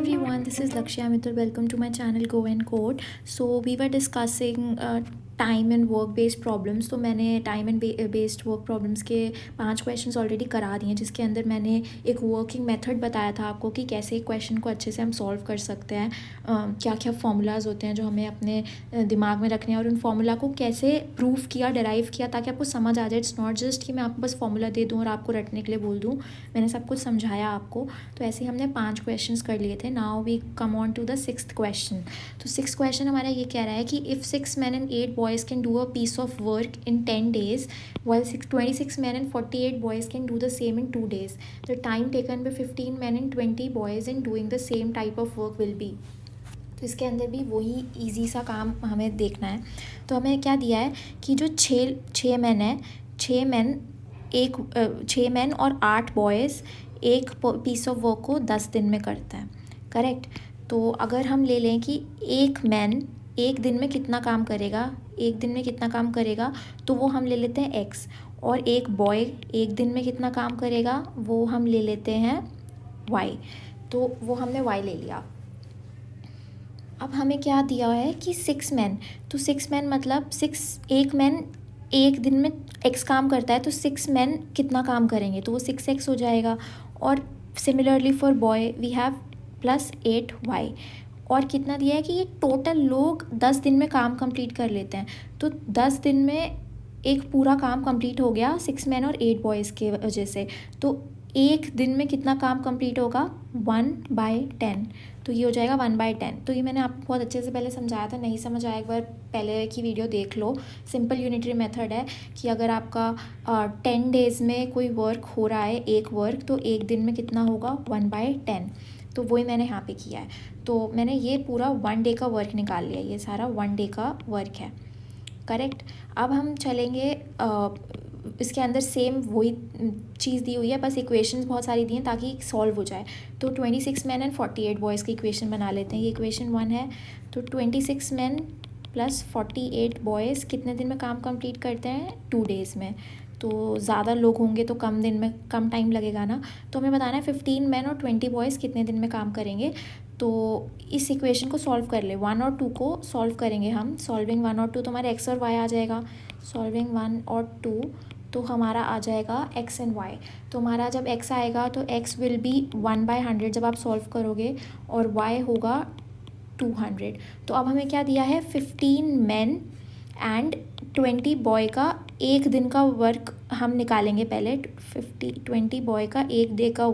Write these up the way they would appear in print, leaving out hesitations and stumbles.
everyone, this is Lakshya Mittal. Welcome to my channel Go and Code. So we were discussing time and work based problems. तो मैंने time and based work problems के 5 questions already करा दिए हैं, जिसके अंदर मैंने एक वर्किंग मेथड बताया था आपको कि कैसे एक क्वेश्चन को अच्छे से हम सॉल्व कर सकते हैं, क्या क्या फार्मूलाज होते हैं जो हमें अपने दिमाग में रखने हैं और उन फार्मूला को कैसे प्रूफ किया, डिराइव किया, ताकि आपको समझ आ जाए. इट्स नॉट जस्ट कि मैं आपको बस फार्मूला दे दूँ और आपको रटने के लिए बोल दूँ. मैंने सब कुछ समझाया आपको. तो ऐसे ही हमने 5 क्वेश्चंस कर लिए थे. Now we come on to the 6th question. तो 6th क्वेश्चन हमारा ये कह रहा है कि if 6 men and 8 boys can do a piece of work in 10 days while 26 men and 48 boys can do the same in 2 days, the time taken by 15 men and 20 boys in doing the same type of work will be. तो इसके अंदर भी वही easy सा काम हमें देखना है. तो हमें क्या दिया है कि जो छः मैन है, 6 मैन और 8 बॉयज़ एक पीस ऑफ वर्क को 10 दिन में करता है. करेक्ट. तो अगर हम ले लें कि एक मैन एक दिन में कितना काम करेगा, तो वो हम ले लेते हैं x. और एक बॉय एक दिन में कितना काम करेगा, वो हम ले लेते हैं y. तो वो हमने y ले लिया. अब हमें क्या दिया है कि 6 मैन. तो 6 मैन मतलब एक मैन एक दिन में x काम करता है, तो 6 मैन कितना काम करेंगे, तो वो 6x हो जाएगा. और similarly for boy we have plus 8y. और कितना दिया है कि ये टोटल लोग 10 दिन में काम कंप्लीट कर लेते हैं. तो 10 दिन में एक पूरा काम कंप्लीट हो गया 6 मैन और 8 बॉयज़ के वजह से. तो एक दिन में कितना काम कंप्लीट होगा, 1/10. तो ये हो जाएगा 1/10. तो ये मैंने आपको बहुत अच्छे से पहले समझाया था. नहीं समझ आया एक बार पहले की वीडियो देख लो. सिंपल यूनिटरी मेथड है कि अगर आपका 10 डेज़ में कोई वर्क हो रहा है, एक वर्क, तो एक दिन में कितना होगा, 1/10. तो वही मैंने यहाँ पे किया है. तो मैंने ये पूरा 1 डे का वर्क निकाल लिया. ये सारा 1 डे का वर्क है. करेक्ट. अब हम चलेंगे इसके अंदर सेम वही चीज़ दी हुई है, बस इक्वेशंस बहुत सारी दी हैं ताकि सॉल्व हो जाए. तो 26 मैन एंड 48 बॉयज़ की इक्वेशन बना लेते हैं. ये इक्वेशन 1 है. तो 26 मैन प्लस 48 बॉयज़ कितने दिन में काम कंप्लीट करते हैं, 2 डेज़ में. तो ज़्यादा लोग होंगे तो कम टाइम लगेगा ना. तो हमें बताना है 15 मैन और 20 बॉयज़ कितने दिन में काम करेंगे. तो इस इक्वेशन को सॉल्व कर ले. 1 और 2 को सॉल्व करेंगे हम. सॉल्विंग 1 और 2 तो हमारे x और y आ जाएगा. सॉल्विंग 1 और 2 तो हमारा आ जाएगा x एंड y. तो हमारा जब x आएगा तो x विल बी 1/100 जब आप सॉल्व करोगे, और y होगा 200. तो अब हमें क्या दिया है, 15 मैन एंड 20 बॉय का एक दिन का वर्क हम निकालेंगे पहले. 20 बॉय का एक डे का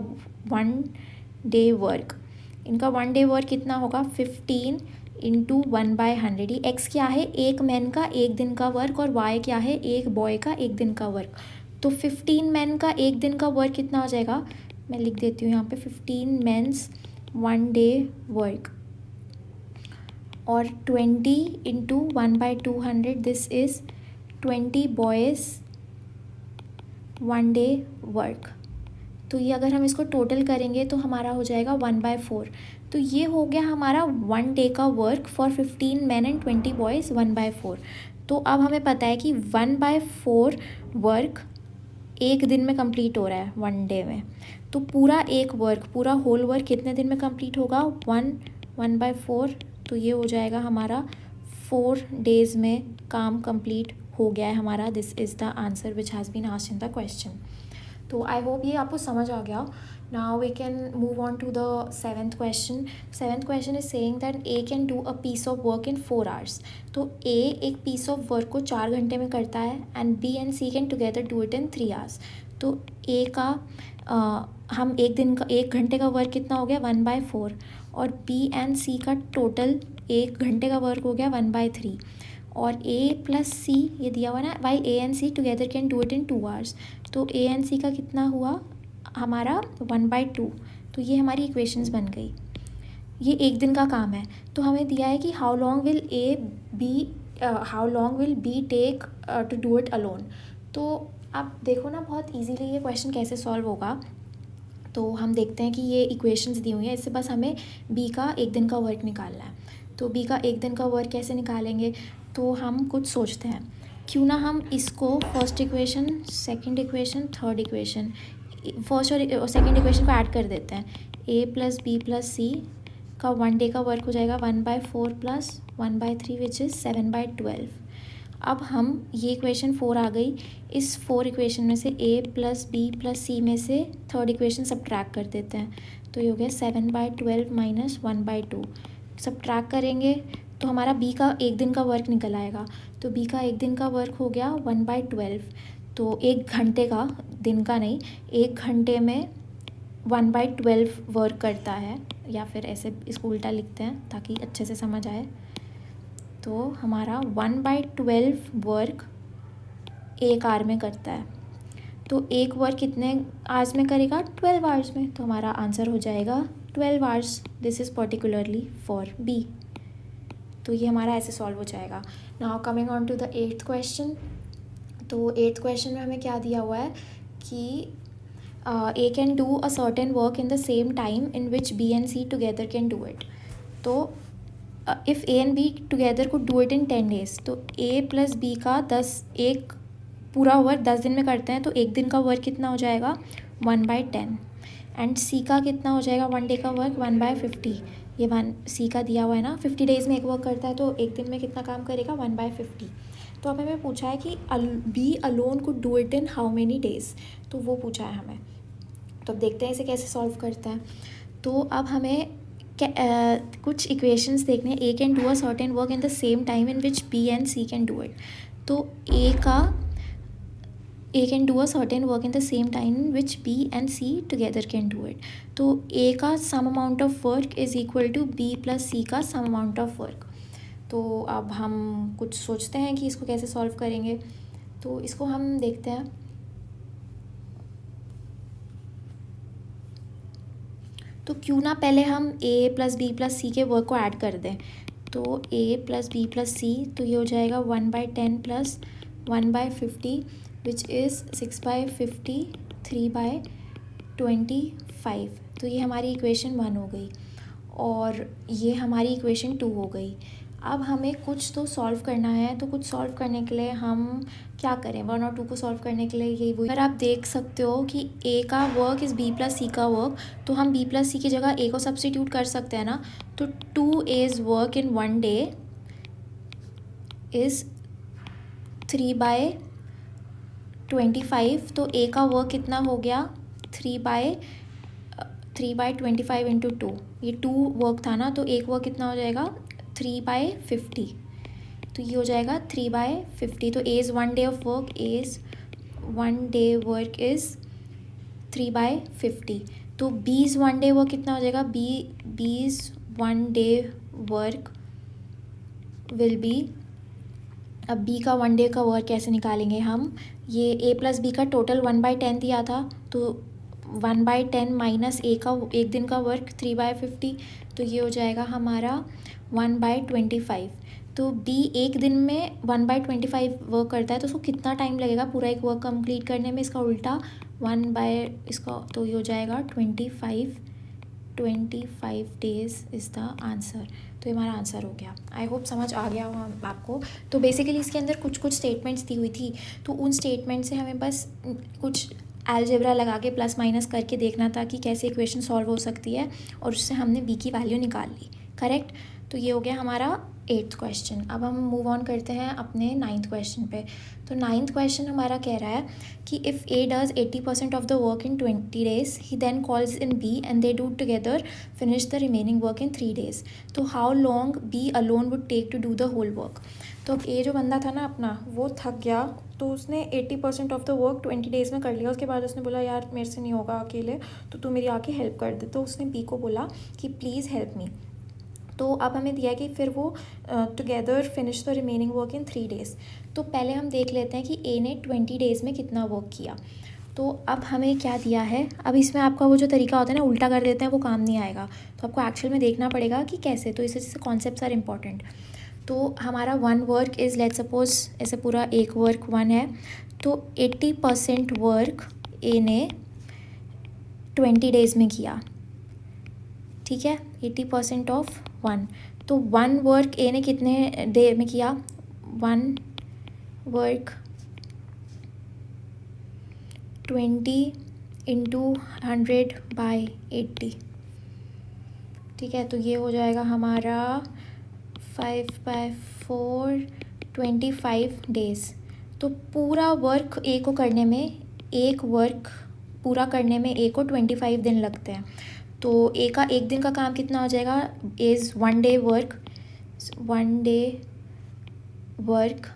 1 डे वर्क. इनका 1 डे वर्क कितना होगा, 15 × 1/100. ये x क्या है, एक मैन का एक दिन का वर्क, और y क्या है, एक बॉय का एक दिन का वर्क. तो 15 मैन का एक दिन का वर्क कितना हो जाएगा, मैं लिख देती हूँ यहाँ पे, 15 मैन्स 1 डे वर्क, और 20 × 1/200 this is 20 boys 1 day work. तो ये अगर हम इसको टोटल करेंगे तो हमारा हो जाएगा 1/4. तो ये हो गया हमारा 1 डे का work for 15 man and 20 boys 1/4. तो अब हमें पता है कि 1/4 वर्क एक दिन में कंप्लीट हो रहा है 1 डे में. तो पूरा होल वर्क कितने दिन में कंप्लीट होगा, 1/4. तो ये हो जाएगा हमारा 4 डेज़ में काम कंप्लीट हो गया है हमारा. This is the answer which has been asked in the question. तो आई होप ये आपको समझ आ गया. Now we can move on to the 7th question. 7th question is saying that A can do a piece of work in 4 hours. तो ए एक piece of work को 4 घंटे में करता है, and B and C can together do it in 3 hours. तो A का हम एक घंटे का वर्क कितना हो गया, 1/4, और बी एंड सी का टोटल एक घंटे का वर्क हो गया 1/3. और ए प्लस सी ये दिया हुआ ना, why A and C together can do it in 2 hours. तो ए एंड सी का कितना हुआ हमारा 1/2. तो ये हमारी इक्वेशंस बन गई. ये एक दिन का काम है. तो हमें दिया है कि how long will be take to do it alone. तो आप देखो ना बहुत ईजीली ये क्वेश्चन कैसे सॉल्व होगा. तो हम देखते हैं कि ये इक्वेशंस दी हुई हैं, इससे बस हमें बी का एक दिन का वर्क निकालना है. तो बी का एक दिन का वर्क कैसे निकालेंगे, तो हम कुछ सोचते हैं. क्यों ना हम इसको first equation, second equation, third equation, first और सेकंड इक्वेशन को ऐड कर देते हैं. a + b + c का 1 डे का वर्क हो जाएगा 1/4 प्लस 1/3 विच इज़ 7/12। अब हम ये इक्वेशन 4 आ गई, इस 4 इक्वेशन में से a plus b plus c में से थर्ड इक्वेशन सब्ट्रैक्ट कर देते हैं, तो ये हो गया 7/12 माइनस 1/2। सब्ट्रैक्ट करेंगे तो हमारा b का एक दिन का वर्क निकल आएगा, तो b का एक दिन का वर्क हो गया 1/12। तो एक घंटे का, दिन का नहीं, एक घंटे में 1/12 वर्क करता है, या फिर ऐसे इसको उल्टा लिखते हैं ताकि अच्छे से समझ आए। तो हमारा 1/12 वर्क एक आवर में करता है, तो एक वर्क कितने आवर्स में करेगा? 12 आवर्स में। तो हमारा आंसर हो जाएगा 12 hours. This is particularly for B. तो ये हमारा ऐसे सॉल्व हो जाएगा। Now coming on to the 8th question. तो 8th क्वेश्चन में हमें क्या दिया हुआ है कि A can do a certain work in the same time in which B and C together can do it. तो if A and B together could do it in 10 days, तो A plus B का 1 पूरा work 10 दिन में करते हैं, तो एक दिन का वर्क कितना हो जाएगा? 1/10। एंड C का कितना हो जाएगा 1 डे का वर्क? 1/50। ये C का दिया हुआ है ना, 50 डेज़ में एक वर्क करता है, तो एक दिन में कितना काम करेगा? 1/50। तो अब हमें पूछा है कि B alone could do it in how many days, तो वो पूछा है हमें। तो अब देखते हैं इसे कैसे सॉल्व करते हैं। तो अब हमें कुछ इक्वेशंस देखने हैं। A can do a certain work in the same time in which B and C can do it. तो A can do a certain work in the same time in which B and C together can do it. तो A का some amount of work is equal to B plus C का some amount of work. तो अब हम कुछ सोचते हैं कि इसको कैसे सॉल्व करेंगे। तो इसको हम देखते हैं। तो क्यों ना पहले हम a प्लस बी प्लस सी के वर्क को ऐड कर दें। तो a प्लस बी प्लस सी, तो ये हो जाएगा 1/10 प्लस 1/50 विच इज़ 6/50 3/25। तो ये हमारी इक्वेशन 1 हो गई और ये हमारी इक्वेशन 2 हो गई। अब हमें कुछ तो सॉल्व करना है, तो कुछ सॉल्व करने के लिए हम क्या करें? 1 और 2 को सॉल्व करने के लिए यही वही। अगर आप देख सकते हो कि a का work is b plus C का वर्क, तो हम b प्लस सी की जगह a को सब्सटीट्यूट कर सकते हैं ना। तो 2a's work in 1 day is 3/25। तो a का वर्क कितना हो गया? 3/25 इंटू 2। ये 2 वर्क था ना, तो एक वर्क कितना हो जाएगा? 3/50। तो ये हो जाएगा 3/50। तो as 1 day of work, as 1 day work is 3/50। तो बीज 1 डे वर्क कितना हो जाएगा? बीज 1 डे वर्क विल बी, अब बी का 1 डे का वर्क कैसे निकालेंगे हम? ये a प्लस बी का टोटल 1/10 दिया था, तो 1/10 माइनस a का एक दिन का वर्क 3/50, तो ये हो जाएगा हमारा 1/25। तो b एक दिन में 1/25 वर्क करता है, तो उसको कितना टाइम लगेगा पूरा एक वर्क कंप्लीट करने में? इसका उल्टा इसका, तो ये हो जाएगा 25 डेज़ इज़ द आंसर। तो ये हमारा आंसर हो गया। आई होप समझ आ गया हो आपको। तो बेसिकली इसके अंदर कुछ स्टेटमेंट्स दी हुई थी, तो उन स्टेटमेंट से हमें बस कुछ अलजेब्रा लगा के प्लस माइनस करके देखना था कि कैसे इक्वेशन सॉल्व हो सकती है, और उससे हमने बी की वैल्यू निकाल ली। करेक्ट। तो ये हो गया हमारा 8th क्वेश्चन। अब हम मूव ऑन करते हैं अपने 9th क्वेश्चन पे। तो 9th क्वेश्चन हमारा कह रहा है कि if A does 80% of the work in 20 days, he then calls in B and they do together finish the remaining work in 3 days। तो how long B alone would take to do the whole work. तो अब ए जो बंदा था ना अपना, वो थक गया, तो उसने 80% ऑफ द वर्क 20 days में कर लिया। उसके बाद उसने बोला यार मेरे से नहीं होगा अकेले, तो तू मेरी आके हेल्प कर दे। तो उसने बी को बोला कि प्लीज़ हेल्प मी। तो अब हमें दिया कि फिर वो together finish the remaining work in 3 days। तो पहले हम देख लेते हैं कि ए ने 20 days में कितना वर्क किया। तो अब हमें क्या दिया है, अब इसमें आपका वो जो तरीका होता है ना उल्टा कर देते हैं, वो काम नहीं आएगा। तो आपको एक्चुअल में देखना पड़ेगा कि कैसे। तो इससे कॉन्सेप्ट्स आर इम्पॉर्टेंट। तो हमारा 1 वर्क इज़, लेट्स सपोज ऐसे पूरा एक वर्क 1 है, तो 80% वर्क ए ने 20 days में किया। ठीक है, 80% ऑफ 1। तो 1 वर्क ए ने कितने डे में किया? 1 वर्क 20 इंटू 100/80। ठीक है, तो ये हो जाएगा हमारा 5/4 25 डेज़। तो पूरा वर्क ए को करने में, एक वर्क पूरा करने में ए को 25 दिन लगते हैं। तो ए का एक दिन का काम कितना हो जाएगा, is 1 day work, 1 day work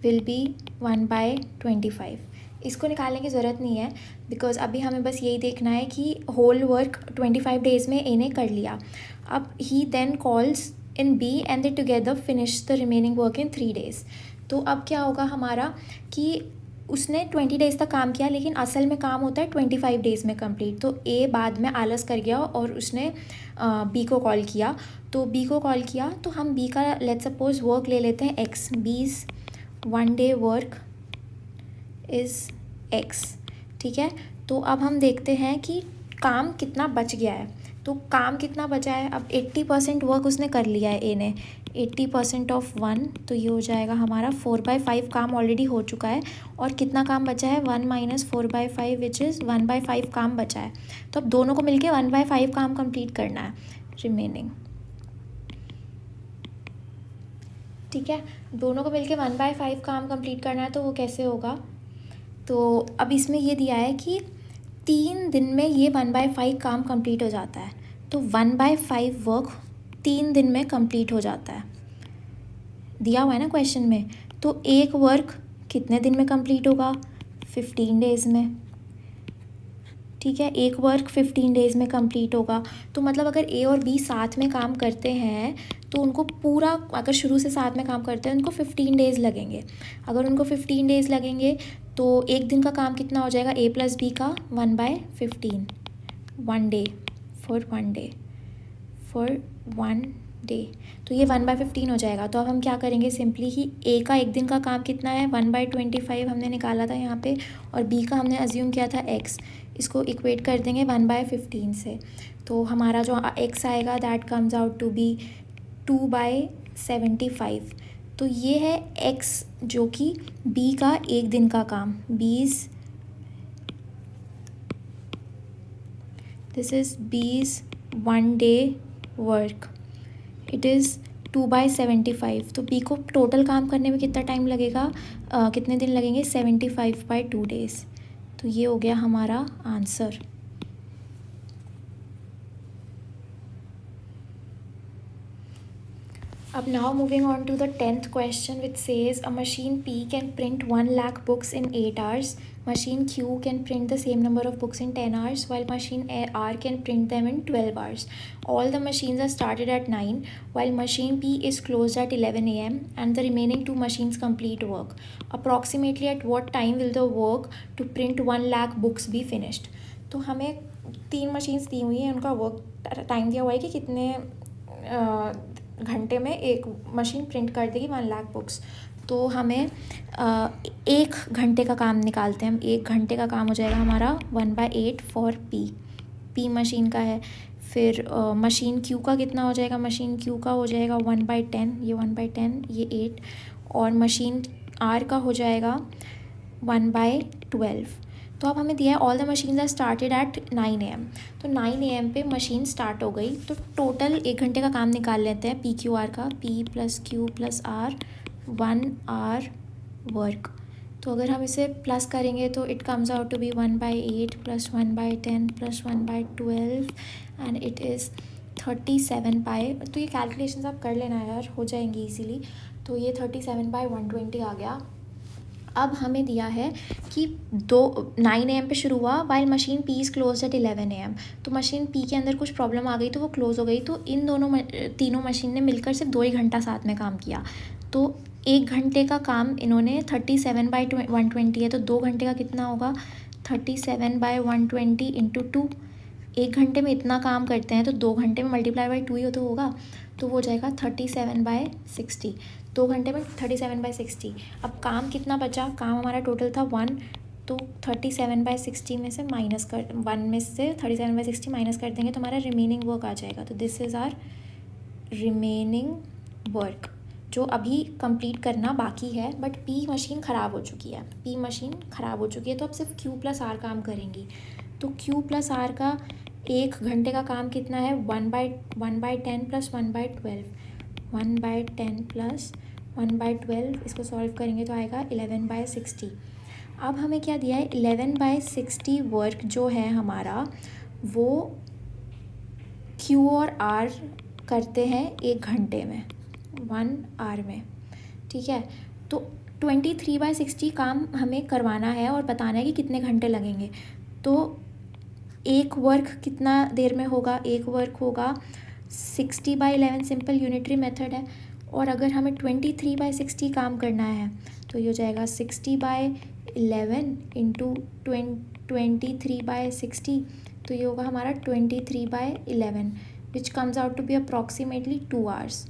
will be 1/25। इसको निकालने की ज़रूरत नहीं है, बिकॉज अभी हमें बस यही देखना है कि होल वर्क 25 डेज़ में ए ने कर लिया। अब he then calls in B and they together finish the remaining work in 3 days. तो अब क्या होगा हमारा कि उसने 20 डेज़ तक काम किया, लेकिन असल में काम होता है 25 डेज़ में कंप्लीट। तो ए बाद में आलस कर गया और उसने बी को कॉल किया। तो बी को कॉल किया तो हम बी का लेट्स सपोज वर्क ले लेते हैं एक्स। बीस 1 डे वर्क इज़ एक्स। ठीक है, तो अब हम देखते हैं कि काम कितना बच गया है। तो काम कितना बचा है, अब 80% वर्क उसने कर लिया है ए ने, 80% ऑफ 1, तो ये हो जाएगा हमारा 4/5 काम ऑलरेडी हो चुका है। और कितना काम बचा है, 1 - 4/5 विच इज़ 1/5 काम बचा है। तो अब दोनों को मिलके 1/5 काम कंप्लीट करना है रिमेनिंग। ठीक है, दोनों को मिलके 1/5 काम कंप्लीट करना है, तो वो कैसे होगा। तो अब इसमें ये दिया है कि 3 दिन में ये 1/5 काम कंप्लीट हो जाता है। तो 1/5 वर्क 3 दिन में कंप्लीट हो जाता है, दिया हुआ है ना क्वेश्चन में। तो एक वर्क कितने दिन में कंप्लीट होगा, 15 डेज़ में। ठीक है, एक वर्क 15 डेज़ में कंप्लीट होगा। तो मतलब अगर ए और बी साथ में काम करते हैं तो उनको पूरा, अगर शुरू से साथ में काम करते हैं उनको 15 डेज़ लगेंगे। अगर उनको 15 डेज़ लगेंगे तो एक दिन का काम कितना हो जाएगा, ए प्लस बी का 1/15, 1 day for 1 day for 1 day. तो ये 1/15 हो जाएगा। तो अब हम क्या करेंगे, सिंपली ही ए का एक दिन का काम कितना है, 1/25 हमने निकाला था यहाँ पे, और बी का हमने अज्यूम किया था एक्स। इसको इक्वेट कर देंगे 1/15 से। तो हमारा जो एक्स आएगा that comes out to be 2/75। तो ये है एक्स जो कि बी का एक दिन का काम, दिस इज़ बीस 1 डे वर्क, इट इज़ 2/75। तो बी को टोटल काम करने में कितना टाइम लगेगा, कितने दिन लगेंगे, 75/2 डेज़। तो ये हो गया हमारा आंसर। अब now moving on to the 10th question, which says a machine P can print 1 lakh books in 8 hours. Machine Q can print the same number of books in 10 hours, while machine R can print them in 12 hours. All the machines are started at 9, while machine P is closed at 11 a.m. and the remaining 2 machines complete work. Approximately at what time will the work to print 1 lakh books be finished? तो हमें 3 machines दी हुई हैं, उनका work time दिया हुआ है कि कितने घंटे में एक मशीन प्रिंट कर देगी 1 लाख बुक्स। तो हमें 1 घंटे का काम निकालते हैं हम। 1 घंटे का काम हो जाएगा हमारा 1/8 फॉर पी मशीन का है। फिर मशीन क्यू का कितना हो जाएगा, मशीन क्यू का हो जाएगा 1/10, ये 1/10, ये 8। और मशीन आर का हो जाएगा 1/12। तो अब हमें दिया है all the machines are started at 9 AM। तो 9 AM पे मशीन स्टार्ट हो गई। तो टोटल 1 घंटे का काम निकाल लेते हैं पी क्यू आर का, P plus Q plus R, 1 R work. तो अगर हम इसे प्लस करेंगे तो it comes out to be 1/8 plus 1/10 plus 1/12 and it is 37 तो ये कैलकुलेशंस आप कर लेना यार, हो जाएंगी इजीली। तो ये 37/120 आ गया। अब हमें दिया है कि 9 AM पे शुरू हुआ, while machine P is close eight 11 AM। तो मशीन पी के अंदर कुछ प्रॉब्लम आ गई तो वो क्लोज़ हो गई। तो इन तीनों मशीन ने मिलकर सिर्फ 2 ही घंटा साथ में काम किया। तो 1 घंटे का काम इन्होंने 37/120 है, तो 2 घंटे का कितना होगा, 37/120 इंटू 2। 1 घंटे में इतना काम करते हैं तो 2 घंटे में ×2 ही तो होगा। तो वो हो जाएगा 37/60। 2 घंटे में 37/60। अब काम कितना बचा, काम हमारा टोटल था 1, तो 37/60 में से माइनस कर 1 में से 37/60 माइनस कर देंगे तो हमारा रिमेनिंग वर्क आ जाएगा। तो this is our remaining work जो अभी कंप्लीट करना बाकी है। बट पी मशीन ख़राब हो चुकी है, तो अब सिर्फ क्यू प्लस आर काम करेंगी। तो क्यू प्लस आर का एक घंटे का काम कितना है, 1/10 प्लस 1/12, 1/10 प्लस 1/12, इसको सॉल्व करेंगे तो आएगा 11/60। अब हमें क्या दिया है, 11/60 वर्क जो है हमारा वो क्यू और आर करते हैं एक घंटे में, 1 आवर में, ठीक है। तो 23/60 काम हमें करवाना है और बताना है कि कितने घंटे लगेंगे। तो एक वर्क कितना देर में होगा, एक वर्क होगा 60/11, सिंपल यूनिटरी मेथड है। और अगर हमें 23/60 काम करना है तो ये हो जाएगा 60/11 इंटू 23/60, तो ये होगा हमारा 23/11 which comes out to be approximately 2 hours.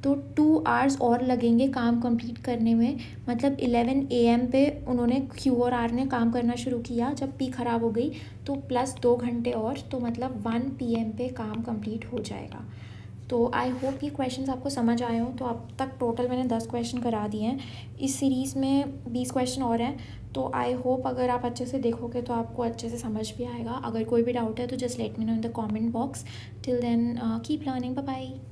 तो 2 आवर्स और लगेंगे काम कंप्लीट करने में, मतलब 11 AM पे उन्होंने क्यू और आर ने काम करना शुरू किया, जब पी ख़राब हो गई तो प्लस 2 घंटे और, तो मतलब 1 PM पे काम कंप्लीट हो जाएगा। तो आई होप ये क्वेश्चंस आपको समझ आए हों। तो अब तक टोटल मैंने 10 क्वेश्चन करा दिए हैं, इस सीरीज़ में 20 क्वेश्चन और हैं। तो आई होप अगर आप अच्छे से देखोगे तो आपको अच्छे से समझ भी आएगा। अगर कोई भी डाउट है तो just let me know in the comment box. Till then keep learning, bye bye.